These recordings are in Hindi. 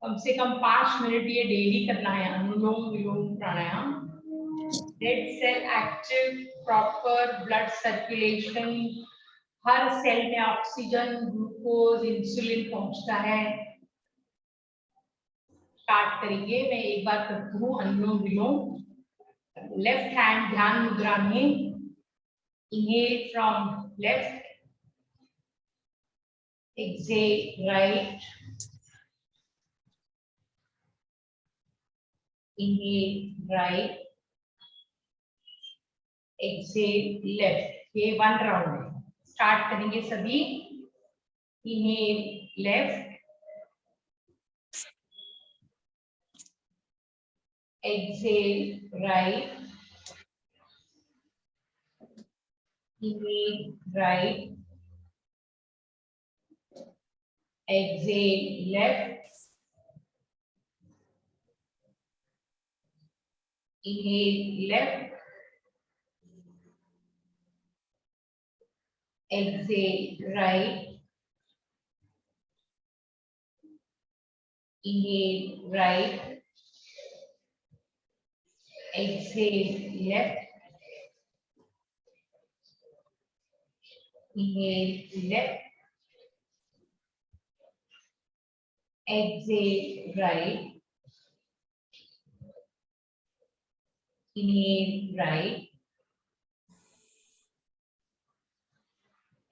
कम से कम 5 मिनट ये डेली करना है, anulom vilom pranayama. Dead cell active, proper blood circulation, हर सेल में ऑक्सीजन, ग्लूकोज, इंसुलिन पहुंचता है। स्टार्ट करेंगे, मैं एक बार करती हूँ अनुलोम विलोम। लेफ्ट हैंड ध्यान मुद्रा में, inhale from left, exhale right, inhale right, exhale left। ये 1 राउंड है। स्टार्ट करेंगे सभी। Inhale left, exhale right, inhale right, exhale left, inhale left, exhale right, inhale right, exhale left, inhale left, exhale right, inhale right,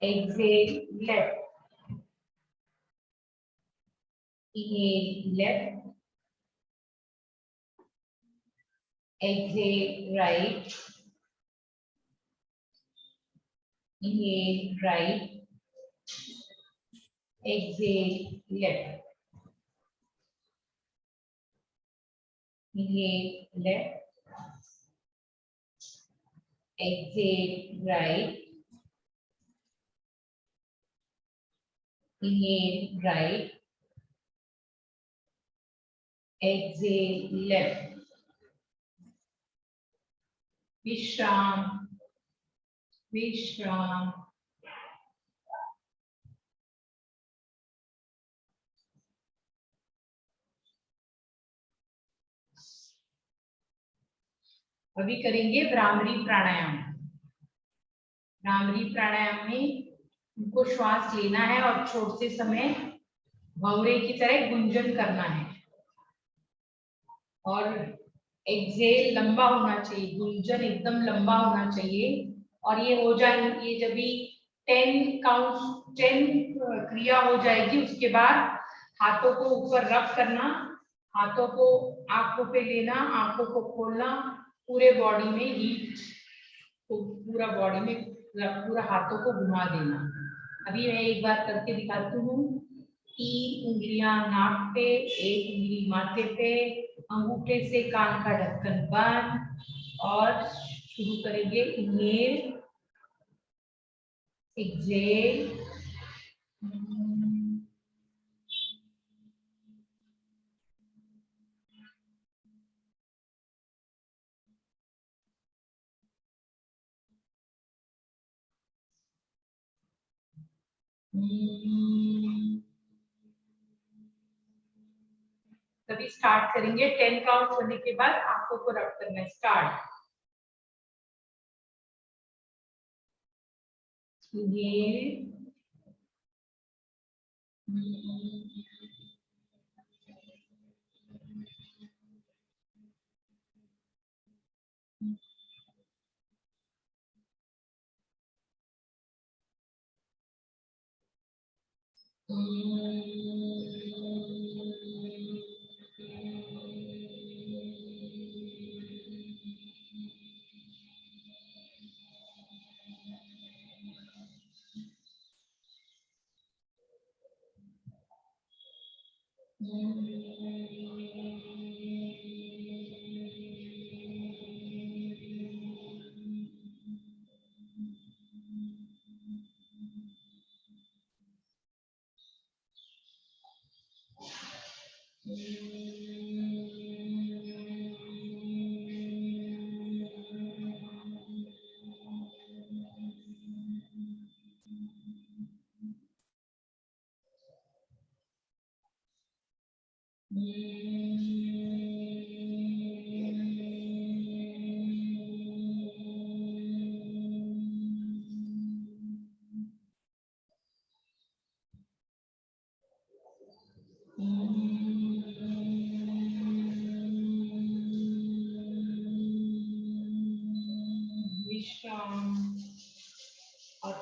exhale left, inhale left, exhale right, inhale right, exhale left, inhale left, exhale right, inhale right, exhale left। विश्राम विश्राम। अभी करेंगे भ्रामरी प्राणायाम। भ्रामरी प्राणायाम में उनको श्वास लेना है और छोड़ते समय भंवरे की तरह गुंजन करना है, और एक्सेल लंबा होना चाहिए, गुंजन एकदम लंबा होना चाहिए। और ये हो जाए, ये जब भी 10 काउंट 10 क्रिया हो जाएगी, उसके बाद हाथों को ऊपर रब करना, हाथों को आंखों पे लेना, आंखों को खोलना, पूरे बॉडी में हीट को, पूरा बॉडी में पूरा हाथों को घुमा देना। अभी मैं एक बार करके दिखाती हूँ। 3 उंगलियां नाक पे, 1 उंगली माथे पे, अंगूठे से कान का ढक्कन बंद, और शुरू करेंगे। इनहेल, एक्सहेल, तभी स्टार्ट करेंगे। 10 काउंट होने के बाद आंखों को रब करना है। स्टार्ट। इनहेल,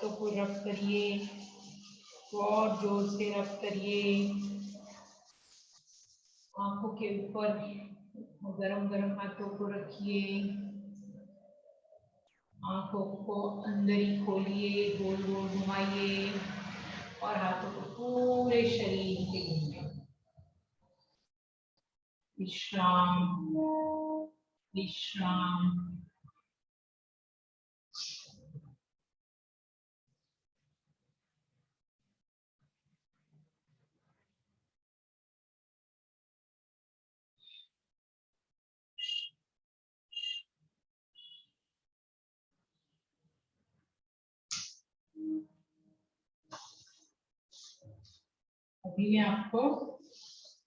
हाथों को रब करिए, बहुत जोर से रब करिए। आंखों के ऊपर गरम गरम हाथों को रखिए, आंखों को अंदर ही खोलिए, गोल गोल घुमाइए और हाथों को पूरे शरीर पे घुमाइए। विश्राम विश्राम। अभी मैं आपको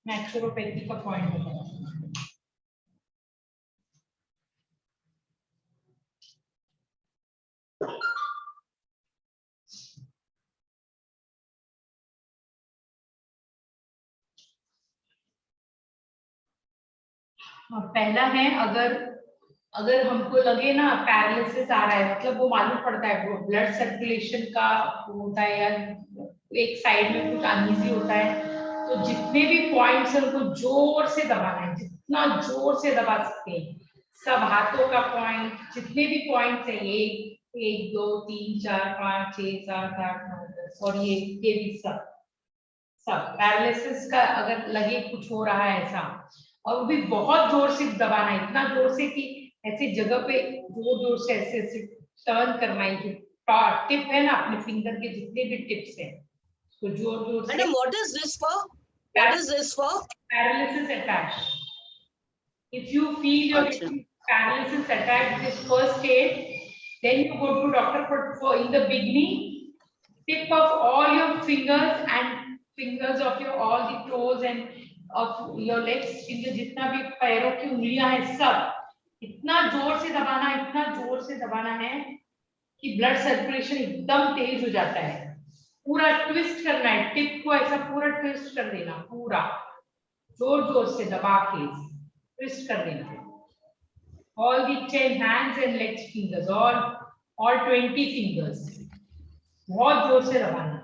नेचुरोपैथी का पॉइंट बताऊंगी। पहला है, अगर हमको लगे ना पैरालिसिस आ रहा है, मतलब वो मालूम पड़ता है, वो ब्लड सर्कुलेशन का होता है या एक साइड में कुछ अनईजी होता है, तो जितने भी पॉइंट्स हैं उनको जोर से दबाना है, जितना जोर से दबा सकते हैं। सब हाथों का पॉइंट, जितने भी पॉइंट्स है, 1 2 3 4 5 6 7 8 9 10 और ये भी सब पैरालिसिस का अगर लगे कुछ हो रहा है ऐसा, और वो भी बहुत जोर से दबाना है, इतना जोर से कि ऐसी जगह पे जोर जोर से ऐसे ऐसे टर्न करना है। जो टिप है ना, अपने फिंगर के जितने भी टिप्स हैं तो जोर जोर से। Madam, what is this for? What is this for? Paralysis attack. If you feel your paralysis attack, this first aid, then you go to doctor for in the beginning, tip of all your fingers and fingers of your all the toes and of your legs, finger, जितना भी पैरों की उंगलियां हैं, सब इतना जोर से दबाना, इतना जोर से दबाना है कि ब्लड सर्कुलेशन एकदम तेज हो जाता है। पूरा ट्विस्ट करना है, टिप को ऐसा पूरा ट्विस्ट कर देना, पूरा जोर जोर से दबा के ट्विस्ट कर देना। All the 10 hands and legs fingers, all 20 fingers, बहुत जोर से दबाना।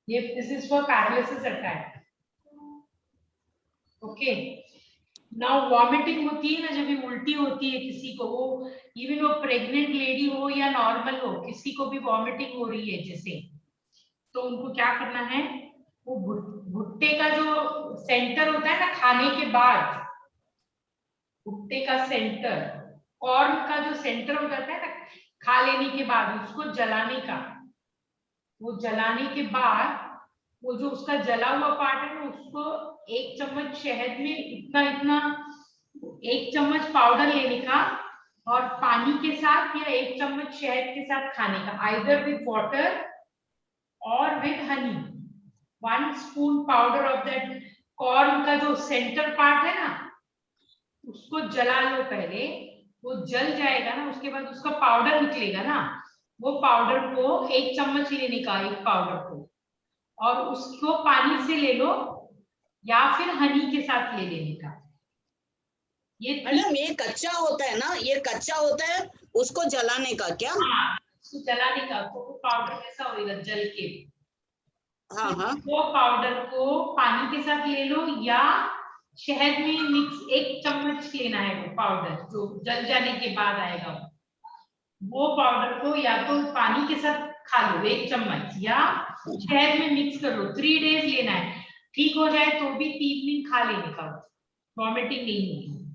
ये this is for paralysis attack. Okay. Now vomiting होती है ना, जब भी उल्टी होती है किसी को, वो इवन वो प्रेग्नेंट लेडी हो या नॉर्मल हो, किसी को भी वॉमिटिंग हो रही है जैसे, तो उनको क्या करना है, वो भुट्टे का जो सेंटर होता है ना खाने के बाद, भुट्टे का सेंटर, कॉर्न का जो सेंटर हो जाता है ना खा लेने के बाद, उसको जलाने का, वो जलाने के बाद वो जो उसका जला हुआ पार्ट है ना, उसको 1 चम्मच शहद में इतना इतना 1 चम्मच पाउडर लेने का और पानी के साथ या 1 चम्मच शहद के साथ खाने का, आइदर विद वाटर और with Honey. 1 spoon powder of that corn का जो सेंटर पार्ट है ना, उसको जला लो पहले, वो जल जाएगा ना, उसके बाद उसका पाउडर निकलेगा ना, वो पाउडर को 1 चम्मच लेने का, एक पाउडर को, और उसको पानी से ले लो या फिर हनी के साथ ले लेने का। ये मैडम, ये कच्चा होता है ना, ये कच्चा होता है, उसको जलाने का क्या? हाँ, उसको जलाने का, तो वो पाउडर कैसा होगा जल के। हाँ हाँ। वो पाउडर को पानी के साथ ले लो या शहद में मिक्स, 1 चम्मच लेना है वो पाउडर जो जल जाने के बाद आएगा, वो पाउडर को या तो पानी के साथ खा लो 1 चम्मच या शहद में मिक्स कर लो। 3 डेज लेना है, ठीक हो जाए तो भी 3 दिन खा लेने का, वॉमिटिंग नहीं होगी।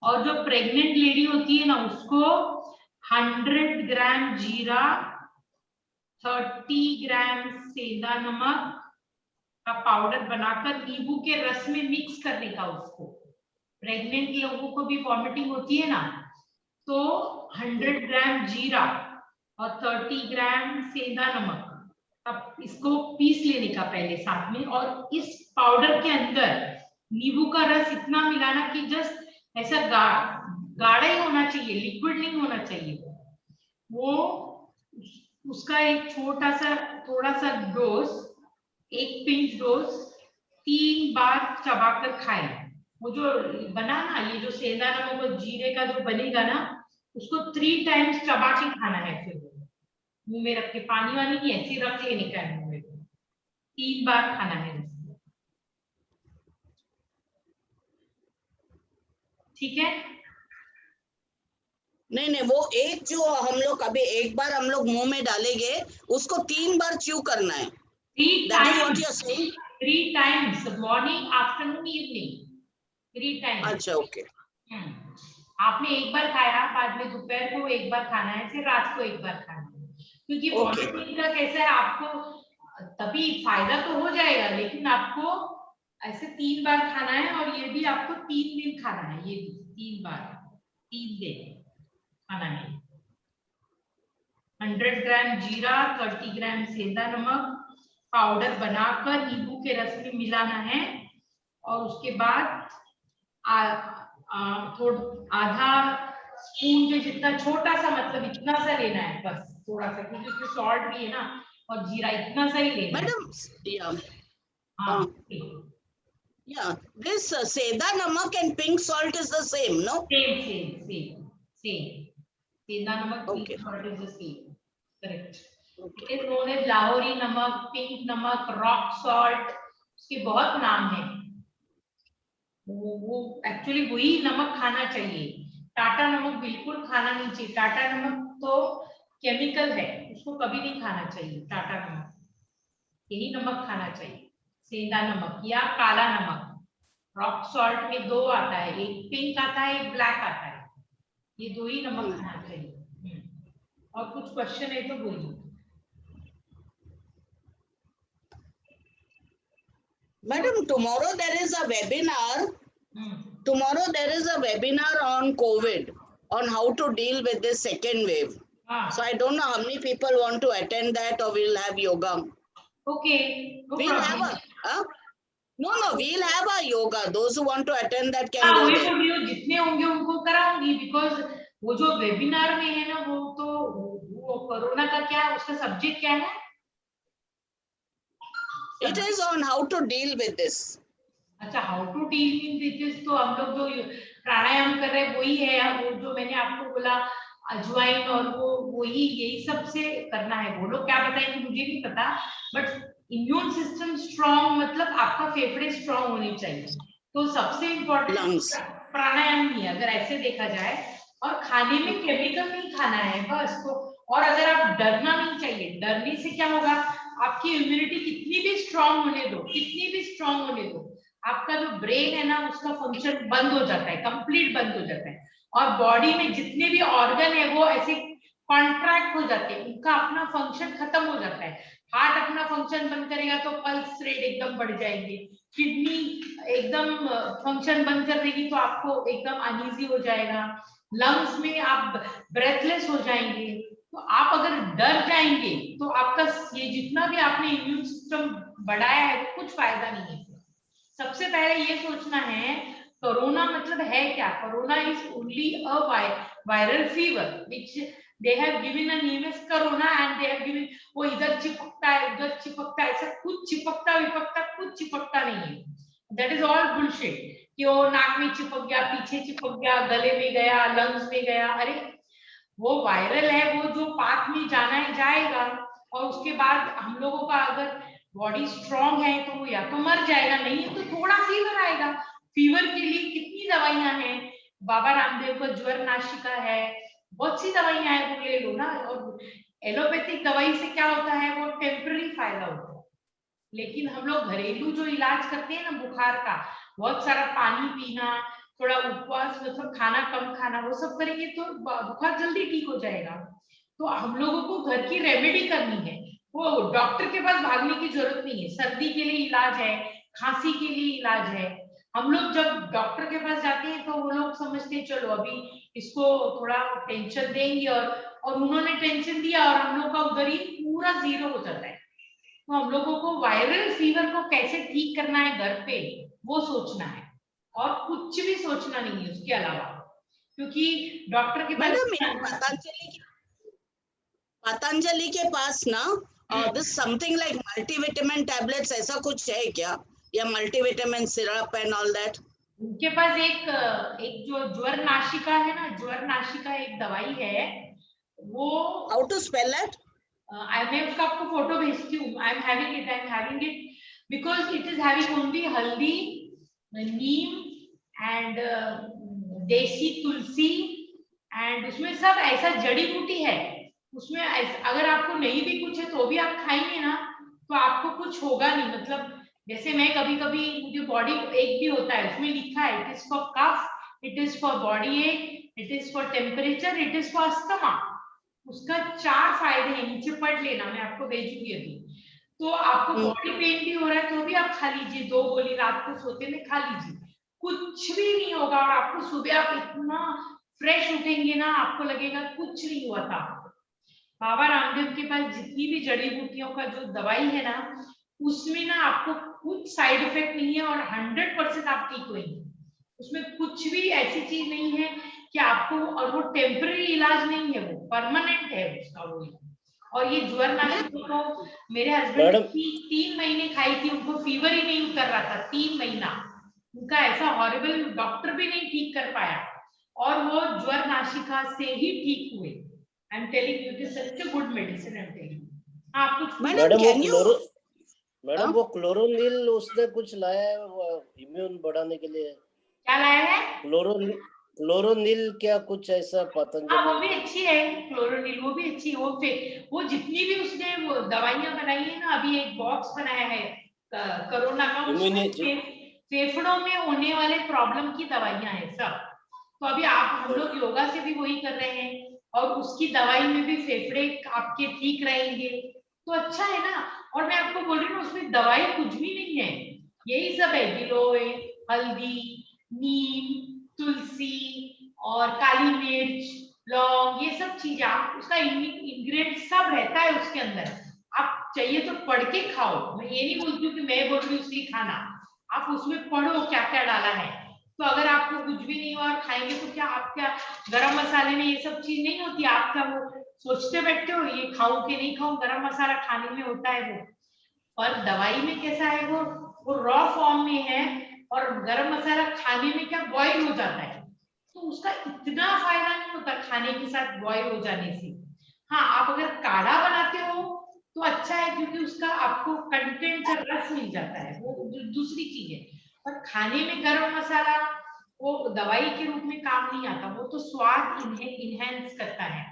और जो प्रेग्नेंट लेडी होती है ना, उसको 100 ग्राम जीरा, 30 ग्राम सेंधा नमक का पाउडर बनाकर नींबू के रस में मिक्स करने का उसको। प्रेग्नेंट लोगों को भी वॉमिटिंग होती है ना, तो 100 ग्राम जीरा और 30 ग्राम सेंधा नमक, अब इसको पीस लेने का पहले साथ में, और इस पाउडर के अंदर नींबू का रस इतना मिलाना कि जस्ट ऐसा गाढ़ा ही होना चाहिए, लिक्विड नहीं होना चाहिए। वो उसका एक छोटा सा थोड़ा सा डोज, 1 पिंच डोज 3 बार चबाकर खाएं। वो जो बना ना, ये जो सेंधा नमक और जीरे का जो बनेगा ना, उसको 3 टाइम्स चबा के खाना है। फिर मुंह में रख के, पानी वानी नहीं, ऐसे रख लेने का है मुंह में, 3 बार खाना है। ठीक है। नहीं नहीं, वो एक जो हम लोग अभी एक बार हम लोग मुंह में डालेंगे उसको 3 बार च्यू करना है। 3 that is what times, you are saying? 3 times, morning, afternoon, evening, 3 times. अच्छा, ओके। आपने एक बार खाया, बाद में दोपहर को एक बार खाना है, फिर रात को एक बार खाना है, क्योंकि ओके। वॉमिटिंग का कैसा है, आपको तभी फायदा तो हो जाएगा, लेकिन आपको ऐसे 3 बार खाना है, और ये भी आपको 3 दिन खाना है, ये भी 3 बार, 3 दिन खाना है। 100 ग्राम जीरा, 30 ग्राम सेंधा नमक पाउडर बनाकर नींबू के रस में मिलाना है, और उसके बाद आधा स्पून के जितना, छोटा सा, मतलब इतना सा लेना है बस, थोड़ा सा, क्योंकि उसमें सॉल्ट भी है ना, और जीरा इतना सा ही लेना है। मैडम, या हाँ, yeah, this seda namak and pink salt is the same, no? Same सेंधा नमक, pink Okay, salt is the same, correct. okay. It is known as Lahori नमक, पिंक नमक, रॉक सॉल्ट, उसके बहुत नाम है। वो एक्चुअली वही नमक खाना चाहिए, टाटा नमक बिल्कुल खाना नहीं चाहिए। टाटा नमक तो केमिकल है, उसको कभी नहीं खाना चाहिए टाटा नमक, यही नमक खाना चाहिए, सेंधा नमक या काला नमक। रॉक सॉल्ट में 2 आता है, एक पिंक आता है, एक ब्लैक आता है, ये 2 ही नमक खाना चाहिए। और कुछ क्वेश्चन है तो बोलिए। Madam, tomorrow there is a webinar. Tomorrow there is a webinar on COVID, on how to deal with this second wave. So I don't know how many people want to attend that, or we'll have yoga. Okay, no We'll have problem. no, we'll have a yoga. Those who want to attend that can हाँ, go वही there. बोल रही हूँ, जितने होंगे उनको कराऊंगी, बिकॉज वो जो वेबिनार में है ना, वो कोरोना का क्या, उसका सब्जेक्ट क्या है? It is on how to deal with this. अच्छा, how to deal with this, तो हम लोग जो प्राणायाम कर रहे हैं वही है, वो जो मैंने आपको बोला अजवाइन, और वो वही, यही सब से करना है। वो लोग क्या बताएंगे मुझे नहीं पता, बट इम्यून सिस्टम स्ट्रॉन्ग, मतलब आपका फेफड़े स्ट्रॉन्ग होने चाहिए, तो सबसे इम्पोर्टेंट प्राणायाम ही है, अगर ऐसे देखा जाए। और खाने में केमिकल नहीं खाना है बस, तो और अगर आप डरना नहीं चाहिए, डरने से क्या होगा, आपकी इम्यूनिटी कितनी भी स्ट्रॉन्ग होने दो, कितनी भी स्ट्रॉन्ग होने दो, आपका जो ब्रेन है ना, उसका फंक्शन बंद हो जाता है, कंप्लीट बंद हो जाता है, और बॉडी में जितने भी ऑर्गन है वो ऐसे कॉन्ट्रैक्ट हो जाते हैं, उनका अपना फंक्शन खत्म हो जाता है। हार्ट अपना फंक्शन बंद करेगा तो पल्स रेट एकदम बढ़ जाएंगे, किडनी एकदम फंक्शन बंद कर देगी तो आपको एकदम अनईजी हो जाएगा, लंग्स में आप ब्रेथलेस हो जाएंगे। तो आप अगर डर जाएंगे तो आपका ये जितना भी आपने इम्यून सिस्टम बढ़ाया है, कुछ फायदा नहीं है। सबसे पहले ये सोचना है, कोरोना मतलब है क्या? Corona is only a viral fever which they have given a name as corona, and they have given, वो इधर चिपकता है, उधर चिपकता है, ऐसा कुछ चिपकता विपकता कुछ चिपकता नहीं है। दैट इज ऑल बुलशिट, कि वो नाक में चिपक गया, पीछे चिपक गया, गले में गया, लंग्स में गया। अरे वो वायरल है, वो जो पाथ में जाना है जाएगा, और उसके बाद हम लोगों का अगर बॉडी स्ट्रॉन्ग है तो वो या तो मर जाएगा, नहीं है तो थोड़ा फीवर आएगा। फीवर के लिए कितनी दवाइयां हैं, बाबा रामदेव का ज्वर नाशिका है, बहुत सी दवाइयां हैं, वो ले लो ना। और एलोपैथिक दवाई से क्या होता है, वो टेम्पररी फायदा होता है, लेकिन हम लोग घरेलू जो इलाज करते हैं ना बुखार का, बहुत सारा पानी पीना, थोड़ा उपवास, मतलब खाना कम खाना, वो सब करेंगे तो बुखार जल्दी ठीक हो जाएगा। तो हम लोगों को घर की रेमेडी करनी है, वो डॉक्टर के पास भागने की जरूरत नहीं है। सर्दी के लिए इलाज है, खांसी के लिए इलाज है। हम लोग जब डॉक्टर के पास जाते हैं तो वो लोग समझते हैं चलो अभी इसको थोड़ा टेंशन देंगे, और उन्होंने टेंशन दिया और हम लोग का उधर ही पूरा जीरो हो जाता है। तो हम लोगों को वायरल फीवर को कैसे ठीक करना है घर पे, वो सोचना है, और कुछ भी सोचना नहीं है उसके अलावा, क्योंकि डॉक्टर के पास पतंजलि के पास ना this something like multivitamin tablets ऐसा कुछ है क्या, या multivitamin syrup and all that? उनके पास एक जो ज्वर नाशिका है ना, ज्वर नाशिका एक दवाई है, वो हाउ टू स्पेल इट? मैं उसका आपको फोटो भेजती हूँ. I am having it because it is having only हल्दी, नीम एंड देसी तुलसी, एंड उसमें सब ऐसा जड़ी बूटी है. उसमें अगर आपको नहीं भी कुछ है तो भी आप खाएंगे ना तो आपको कुछ होगा नहीं. मतलब जैसे मैं कभी कभी मुझे बॉडी एक भी होता है, उसमें लिखा है it is for cough, it is for body ache, it is for temperature, it is for asthma. उसका 4 फायदे हैं, नीचे पढ़ लेना, मैं आपको भेजूंगी अभी. तो आपको बॉडी पेन भी हो रहा है तो भी आप खा लीजिए, 2 गोली रात को सोते में खा लीजिए, कुछ भी नहीं होगा. और आपको सुबह आप इतना फ्रेश उठेंगे ना, आपको लगेगा कुछ नहीं हुआ था. बाबा रामदेव के पास जितनी भी जड़ी बूटियों का जो दवाई है ना, उसमें ना आपको कुछ साइड इफेक्ट नहीं है और 100% आप ठीक होंगे. उसमें कुछ भी ऐसी चीज नहीं है कि आपको, और वो टेम्पररी इलाज नहीं है, वो परमानेंट है उसका वो. और ये ज्वर नाशक तो मेरे हस्बैंड 3 महीने खाई थी, उनको फीवर ही नहीं उतर रहा था 3 महीना. उनका ऐसा हॉरिबल, डॉक्टर भी नहीं ठीक कर पाया और वो ज्वर नाशिका से ही ठीक हुए. I am telling you, it is such a good medicine. I am telling you. आप कुछ मैडम वो क्लोरोनिल उसने कुछ लाया है इम्यून बढ़ाने के लिए. क्या लाया है? क्लोरोनिल क्या कुछ ऐसा पतंजलि. हाँ वो भी अच्छी है क्लोरोनिल, वो भी अच्छी है. वो जितनी भी उसने वो दवाइयां बनाई है ना, अभी एक बॉक्स बनाया है कोरोना का, उसमें फेफड़ों में होने वाले प्रॉब्लम की दवाइयां हैं सब. तो अभी हम लोग योगा से भी वही कर रहे हैं और उसकी दवाई में भी फेफड़े आपके ठीक रहेंगे तो अच्छा है ना. और मैं आपको बोल रही हूँ उसमें दवाई कुछ भी नहीं है, यही सब है, गिलोय, हल्दी, नीम, तुलसी और काली मिर्च, लौंग, ये सब चीजें. आप उसका इंग्रेडिएंट सब रहता है उसके अंदर. आप चाहिए तो पढ़ के खाओ, मैं ये नहीं बोलती हूँ कि मैं बोल रही हूँ इसलिए खाना. आप उसमें पढ़ो क्या क्या डाला है. तो अगर आपको कुछ भी नहीं हुआ और खाएंगे तो क्या आप क्या गरम मसाले में ये सब चीज नहीं होती, आप क्या वो सोचते बैठते हो ये खाऊं कि नहीं खाऊं. गरम मसाला खाने में होता है वो, और दवाई में कैसा है वो रॉ फॉर्म में है. और गरम मसाला खाने में क्या बॉईल हो जाता है, तो उसका इतना फायदा नहीं होता खाने के साथ बॉईल हो जाने से. हाँ आप अगर काढ़ा बनाते हो तो अच्छा है क्योंकि उसका आपको कंटेंट रस मिल जाता है, वो दूसरी चीज है. और खाने में गरम मसाला वो दवाई के रूप में काम नहीं आता, वो तो स्वाद इन्हेंस करता है.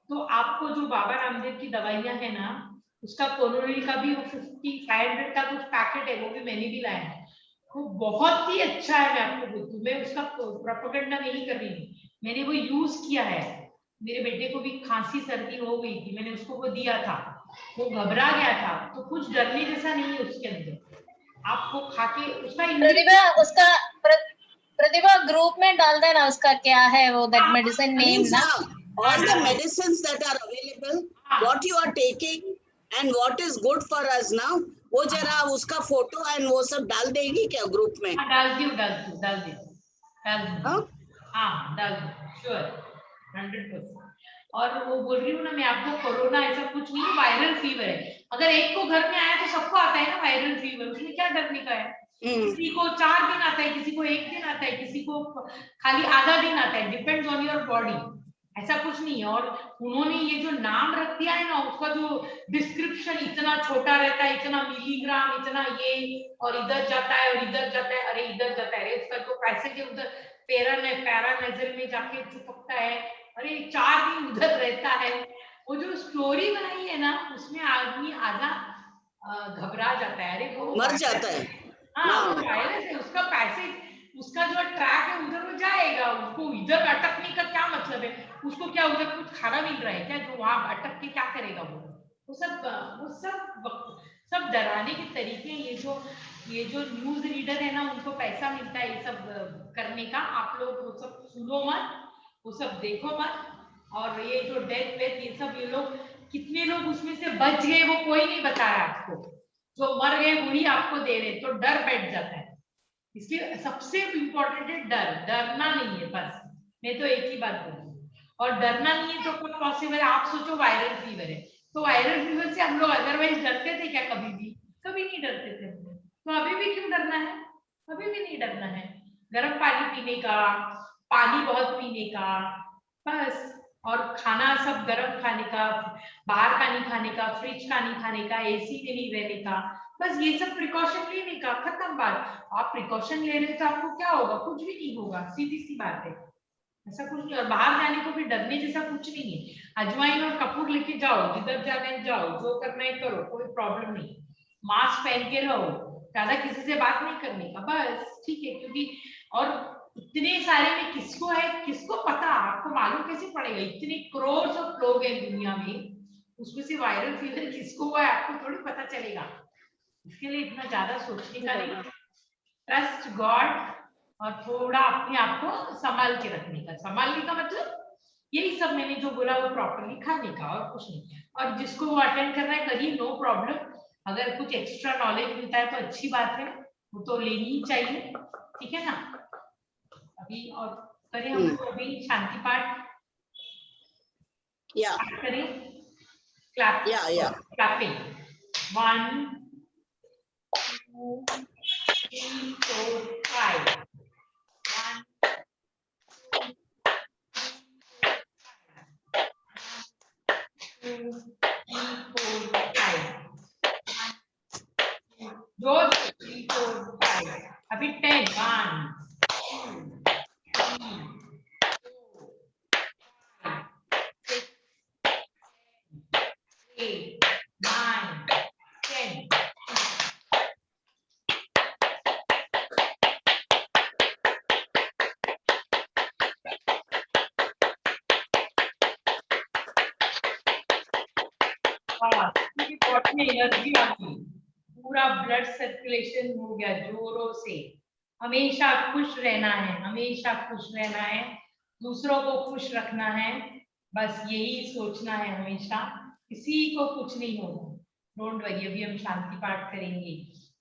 तो आपको जो बाबा रामदेव की दवाइयां है ना, उसका कोलोनिल का भी वो 500 का कुछ पैकेट है, वो भी मैंने भी लाया है. वो बहुत ही अच्छा है, मैं आपको बोलती हूँ. मैं उसका प्रोपेगेंडा नहीं कर रही हूँ, मैंने वो यूज किया है. मेरे बेटे को भी खांसी सर्दी हो गई थी, मैंने उसको वो दिया था, वो घबरा गया था. तो कुछ डरने जैसा नहीं है उसके अंदर. आपको खा के उसका प्रतिभा ग्रुप में डाल देना उसका क्या है वो दैट मेडिसिन नेम ना. All the medicines that are available, what you are taking and what is good for us now, वो जरा उसका फोटो एंड वो सब डाल देगी क्या ग्रुप में? डाल दी हाँ डाल दी श्योर 100%. और वो बोल रही हूँ ना मैं आपको, कोरोना ऐसा कुछ नहीं है, वायरल फीवर है. अगर एक को घर में आया तो सबको आता है ना वायरल फीवर, उसमें क्या डरने का है. किसी को 4 दिन आता है, किसी को 1 दिन आता है, किसी को खाली आधा दिन आता है, डिपेंड्स ऑन योर बॉडी. ऐसा कुछ नहीं है. और उन्होंने ये जो नाम रख दिया है ना, उसका जो डिस्क्रिप्शन इतना छोटा रहता है, इतना मिलीग्राम, इतना ये, और इधर जाता है और इधर जाता है, अरे इधर जाता है, उसका जो पैसेज है उधर पैरानेजल में जाके चिपकता है, अरे 4 दिन उधर रहता है. वो जो स्टोरी बनाई है ना, उसमें आदमी आधा घबरा जाता है, अरे वो मर जाता है. हाँ वो वायरस है, उसका पैसेज, उसका जो ट्रैक है उधर वो जाएगा, उसको इधर अटकने का क्या मतलब है. उसको क्या उधर कुछ खाना मिल रहा है क्या जो वहां अटक के क्या करेगा वो सब डराने के तरीके. ये जो न्यूज रीडर है ना, उनको पैसा मिलता है ये सब करने का. आप लोग वो सब सुनो मत, वो सब देखो मत. और ये जो डेथ वेथ ये सब, ये लोग कितने लोग उसमें से बच गए वो कोई नहीं बता रहा आपको. जो मर गए वही आपको दे रहे, तो डर बैठ जाता है. इसलिए सबसे इम्पोर्टेंट है डरना नहीं है बस. मैं तो एक ही बात बोलूँ, और डरना नहीं है तो कुछ पॉसिबल है. आप सोचो वायरल फीवर है, तो वायरल फीवर से हम लोग अदरवाइज डरते थे क्या? कभी नहीं डरते थे. तो अभी भी क्यों डरना है? अभी भी नहीं डरना है. गर्म पानी पीने का, पानी बहुत पीने का, बस और खाना सब गर्म खाने का, बाहर का नहीं खाने का, फ्रिज का नहीं खाने का, एसी में नहीं रहने का, बस ये सब प्रिकॉशन लेने का, खत्म बात। आप प्रिकॉशन ले रहे तो आपको क्या होगा? कुछ भी नहीं होगा, सीधी सी बात है, ऐसा कुछ नहीं। और बाहर जाने को भी डरने जैसा कुछ नहीं है, अजवाइन और कपूर लेके जाओ, जिधर जाना है जाओ, जो करना है करो, कोई प्रॉब्लम नहीं। मास्क पहन के रहो, ज्यादा किसी से बात नहीं करने का, बस ठीक है। क्योंकि और इतने सारे में किसको है, किसको पता, आपको मालूम कैसे पड़ेगा? इतने करोड़ ऑफ लोग हैं दुनिया में, उसमें से वायरल फीवर किसको हुआ है आपको थोड़ी पता चलेगा। इसके लिए इतना ज्यादा सोचने का नहीं, ट्रस्ट गॉड, और थोड़ा अपने आप को संभाल के रखने का। संभालने का मतलब यही सब मैंने जो बोला वो प्रॉपरली खाने का, और कुछ नहीं। और जिसको वो अटेंड करना है करिए, नो प्रॉब्लम। अगर कुछ एक्स्ट्रा नॉलेज मिलता है तो अच्छी बात है, वो तो लेनी ही चाहिए, ठीक है ना। अभी और करें हम लोग अभी शांति पाठ करें, क्लैप, क्लैपिंग 1 2 3 4 5 1 2 3 4 5 जो 3 4 5 अभी 10 1 8 9 10 बॉडी में एनर्जी आ गई, पूरा ब्लड सर्कुलेशन हो गया जोरों से। हमेशा खुश रहना है, हमेशा खुश रहना है, दूसरों को खुश रखना है, बस यही सोचना है हमेशा, किसी को कुछ नहीं होगा। डोंट वरी, अभी हम शांति पाठ करेंगे।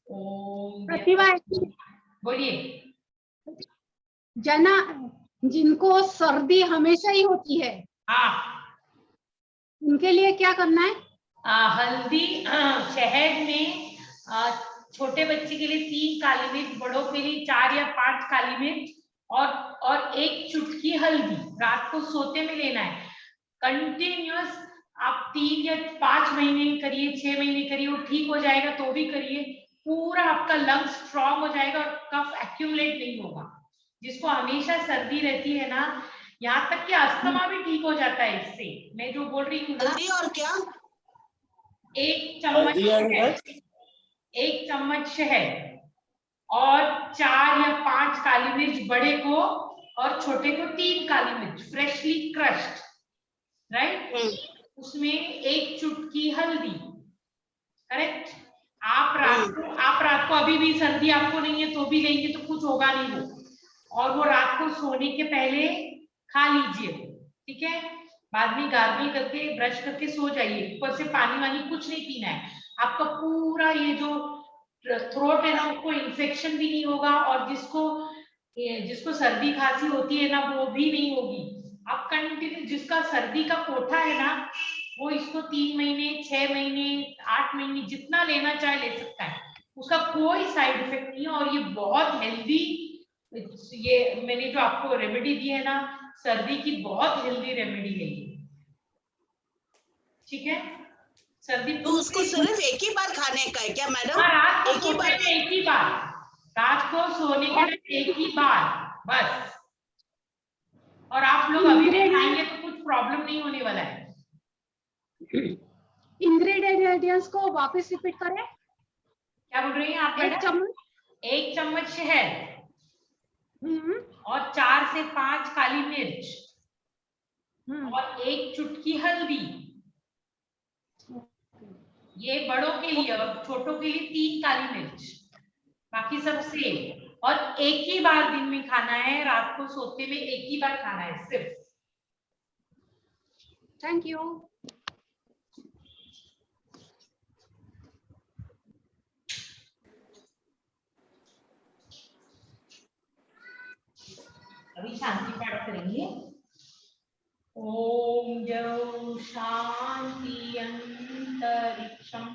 ओम। बोलिए। जना जिनको सर्दी हमेशा ही होती है, हाँ, उनके लिए क्या करना है? हल्दी शहद में छोटे बच्चे के लिए 3 काली मिर्च, बड़ों के लिए 4 या 5 काली मिर्च, और 1 चुटकी हल्दी रात को सोते में लेना है। कंटिन्यूअस आप 3 या 5 महीने करिए, 6 महीने करिए, वो ठीक हो जाएगा तो भी करिए, पूरा आपका लंग्स स्ट्रांग हो जाएगा और कफ एक्यूमुलेट नहीं होगा। जिसको हमेशा सर्दी रहती है ना, यहाँ तक कि अस्थमा भी ठीक हो जाता है इससे। मैं जो बोल रही हूँ ना, और क्या, 1 चम्मच शहद, 1 चम्मच शहद और 4 या 5 काली मिर्च बड़े को, और छोटे को 3 काली मिर्च फ्रेशली क्रश्ड, राइट। उसमें 1 चुटकी हल्दी, करेक्ट। आप रात को अभी भी सर्दी आपको नहीं है तो भी लेंगे तो कुछ होगा नहीं वो, और वो रात को सोने के पहले खा लीजिए, ठीक है। बाद में गार्गल करके ब्रश करके सो जाइए, ऊपर से पानी वानी कुछ नहीं पीना है। आपका पूरा ये जो थ्रोट है ना, उसको इन्फेक्शन भी नहीं होगा, और जिसको सर्दी खांसी होती है ना, वो भी नहीं होगी। आप कंटिन्यू, जिसका सर्दी का कोठा है ना, वो इसको 3 महीने 6 महीने 8 महीने जितना लेना चाहे ले सकता है, उसका कोई साइड इफेक्ट नहीं है। और ये बहुत हेल्दी, ये मैंने जो आपको रेमेडी दी है ना, सर्दी की बहुत हेल्दी रेमेडी है ये, ठीक है। सर्दी तो उसको सिर्फ एक ही बार खाने का है क्या मैडम? रात को एक ही बार, एक ही बार, रात को सोने के लिए एक ही बार बस। और आप लोग अभी भी खाएंगे तो कुछ प्रॉब्लम नहीं होने वाला है। इंग्रेडिएंट्स को वापस रिपीट करें। क्या बोल रही हैं आप? 1 चम्मच शहद और 4 से 5 काली मिर्च और 1 चुटकी हल्दी, ये बड़ों के लिए, और छोटों के लिए 3 काली मिर्च, बाकी सब सेम। और एक ही बार दिन में खाना है, रात को सोते में एक ही बार खाना है सिर्फ। Thank you. अभी शांति पाठ करेंगे। ओम जौ शांति अंतरिक्षम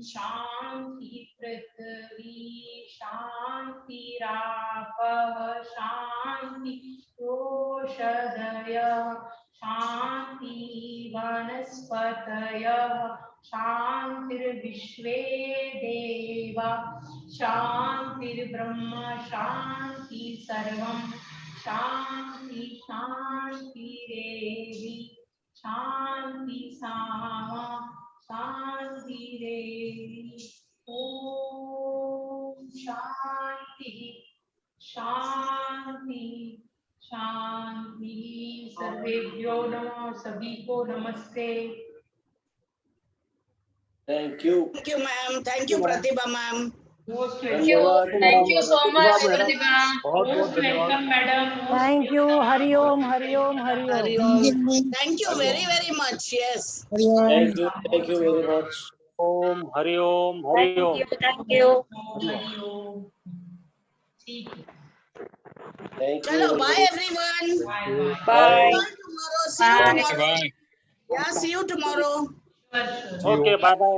शांति पृथ्वी शांतिरापः शांति ओषधयः शांति शांतिर्विश्वे देवा शांतिर्ब्रह्म शांति सर्वं शांति शांतिरेधि शांति सामा शांतिरेधि ओम शांति शांति शांति सर्वेभ्यो नमः सभी को नमस्ते Thank you. Thank you, ma'am. Thank you, Pratibha, ma'am. Most धन्यवाद Thank you so much, madam. Pratibha. बहुत बहुत मोस्ट धन्यवाद। Welcome madam Thank you. Hariom Hariom Hariom Hari Om. Thank you very, very much. Yes. Thank you very much. Om Hari Om Hari Om. Thank you. ठीक है Thank you. Chalo, bye everyone. Bye Bye. Tomorrow. See you tomorrow. Yeah, see you tomorrow. Bye okay bye bye.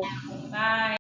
Bye